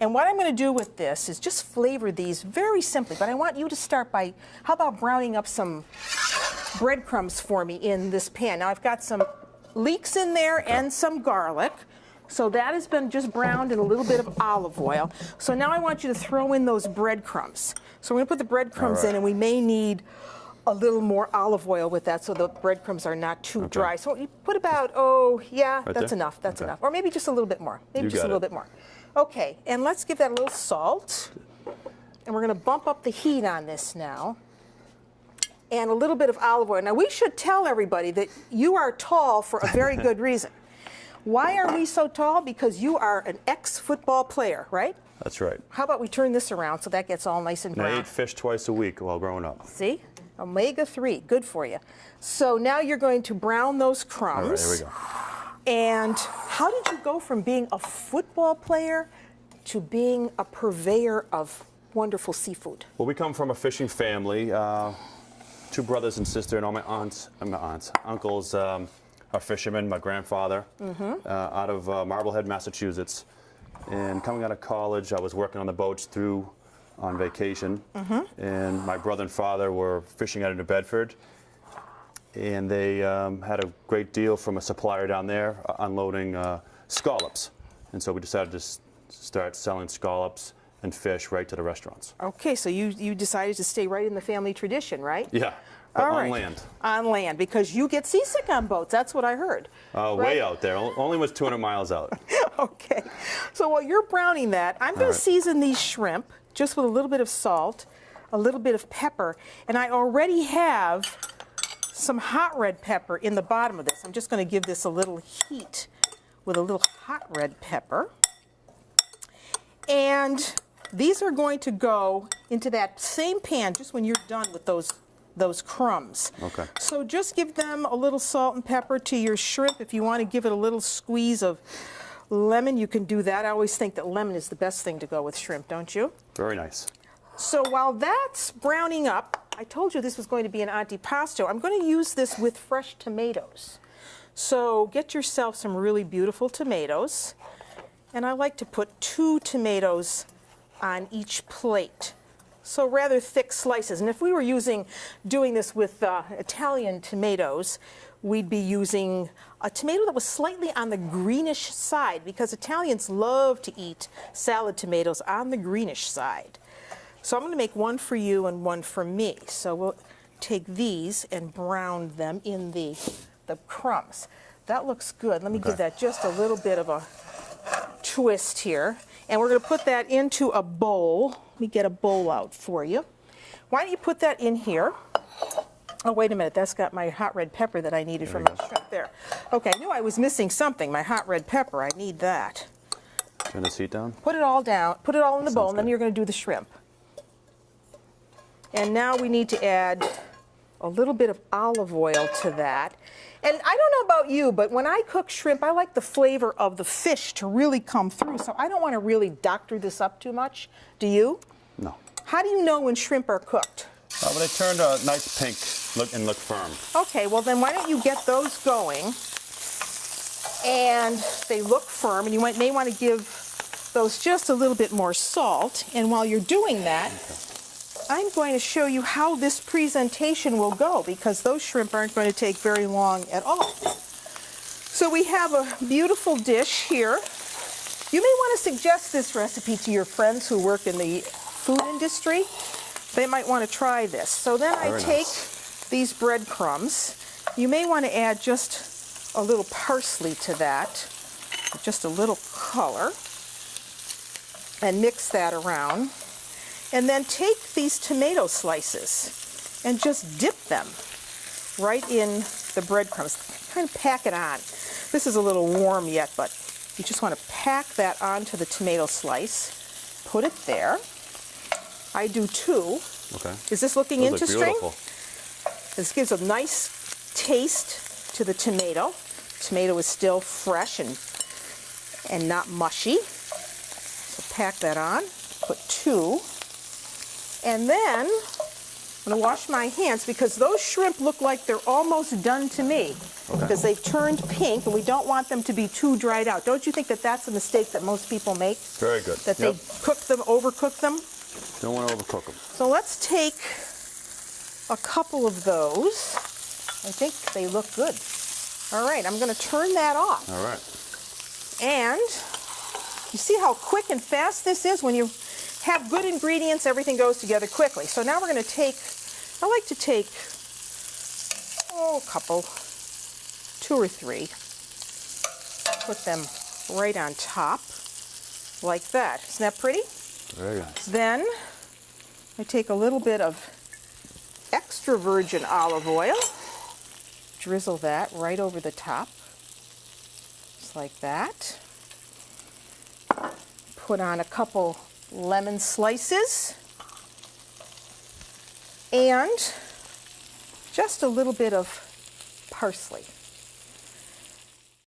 And what I'm going to do with this is just flavor these very simply, but I want you to start by, how about browning up some breadcrumbs for me in this pan. Now I've got some leeks in there and some garlic. So that has been just browned in a little bit of olive oil. So now I want you to throw in those breadcrumbs. So we're going to put the breadcrumbs in, and we may need a little more olive oil with that so the breadcrumbs are not too dry. So you put about, that's enough. That's enough. Or maybe just a little bit more. Maybe just a little bit more. Okay, and let's give that a little salt. And we're going to bump up the heat on this now. And a little bit of olive oil. Now we should tell everybody that you are tall for a very good reason. Why are we so tall? Because you are an ex-football player, right? That's right. How about we turn this around so that gets all nice and brown? I ate fish twice a week while growing up. See? Omega-3, good for you. So now you're going to brown those crumbs. All right, here we go. And how did you go from being a football player to being a purveyor of wonderful seafood? Well, we come from a fishing family. 2 brothers and sister, and all my uncles are fishermen. My grandfather out of Marblehead, Massachusetts. And coming out of college, I was working on the boats on vacation. And my brother and father were fishing out of New Bedford. And they had a great deal from a supplier down there unloading scallops. And so we decided to start selling scallops and fish right to the restaurants. Okay, so you decided to stay right in the family tradition, right? Yeah. All on right. land. On land, because you get seasick on boats. That's what I heard. Right? Way out there. Only was 200 miles out. Okay. So while you're browning that, I'm going to season these shrimp just with a little bit of salt, a little bit of pepper, and I already have some hot red pepper in the bottom of this. I'm just going to give this a little heat with a little hot red pepper. And these are going to go into that same pan just when you're done with those crumbs. Okay. So just give them a little salt and pepper to your shrimp. If you want to give it a little squeeze of lemon, you can do that. I always think that lemon is the best thing to go with shrimp, don't you? Very nice. So while that's browning up, I told you this was going to be an antipasto. I'm going to use this with fresh tomatoes. So get yourself some really beautiful tomatoes. And I like to put 2 tomatoes on each plate. So rather thick slices. And if we were doing this with Italian tomatoes, we'd be using a tomato that was slightly on the greenish side, because Italians love to eat salad tomatoes on the greenish side. So I'm going to make one for you and one for me. So we'll take these and brown them in the crumbs. That looks good. Let me give that just a little bit of a twist here. And we're going to put that into a bowl. Let me get a bowl out for you. Why don't you put that in here? Oh, wait a minute. That's got my hot red pepper that I needed from my shrimp there. Okay, I knew I was missing something. My hot red pepper. I need that. Turn this heat down? Put it all down. Put it all in the bowl, and then you're going to do the shrimp. And now we need to add a little bit of olive oil to that. And I don't know about you, but when I cook shrimp, I like the flavor of the fish to really come through. So I don't want to really doctor this up too much. Do you? No. How do you know when shrimp are cooked? Well, they turned a nice pink and look firm. Okay, well then why don't you get those going? And they look firm, and you may want to give those just a little bit more salt. And while you're doing that, I'm going to show you how this presentation will go, because those shrimp aren't going to take very long at all. So we have a beautiful dish here. You may want to suggest this recipe to your friends who work in the food industry. They might want to try this. So then I take these breadcrumbs. You may want to add just a little parsley to that, just a little color, and mix that around. And then take these tomato slices and just dip them right in the breadcrumbs. Kind of pack it on. This is a little warm yet, but you just want to pack that onto the tomato slice. Put it there. I do 2. Okay. Is this looking interesting? Beautiful. This gives a nice taste to the tomato. Tomato is still fresh and not mushy. So pack that on. Put 2. And then I'm going to wash my hands, because those shrimp look like they're almost done to me. because they've turned pink, and we don't want them to be too dried out. Don't you think that that's a mistake that most people make? Very good. That they cook them, overcook them? Don't want to overcook them. So let's take a couple of those. I think they look good. All right, I'm going to turn that off. All right. And you see how quick and fast this is? When you have good ingredients, everything goes together quickly. So now we're going to take, I like to take, a couple, 2 or 3. Put them right on top, like that. Isn't that pretty? Very nice. Then I take a little bit of extra virgin olive oil, drizzle that right over the top, just like that. Put on a couple lemon slices and just a little bit of parsley.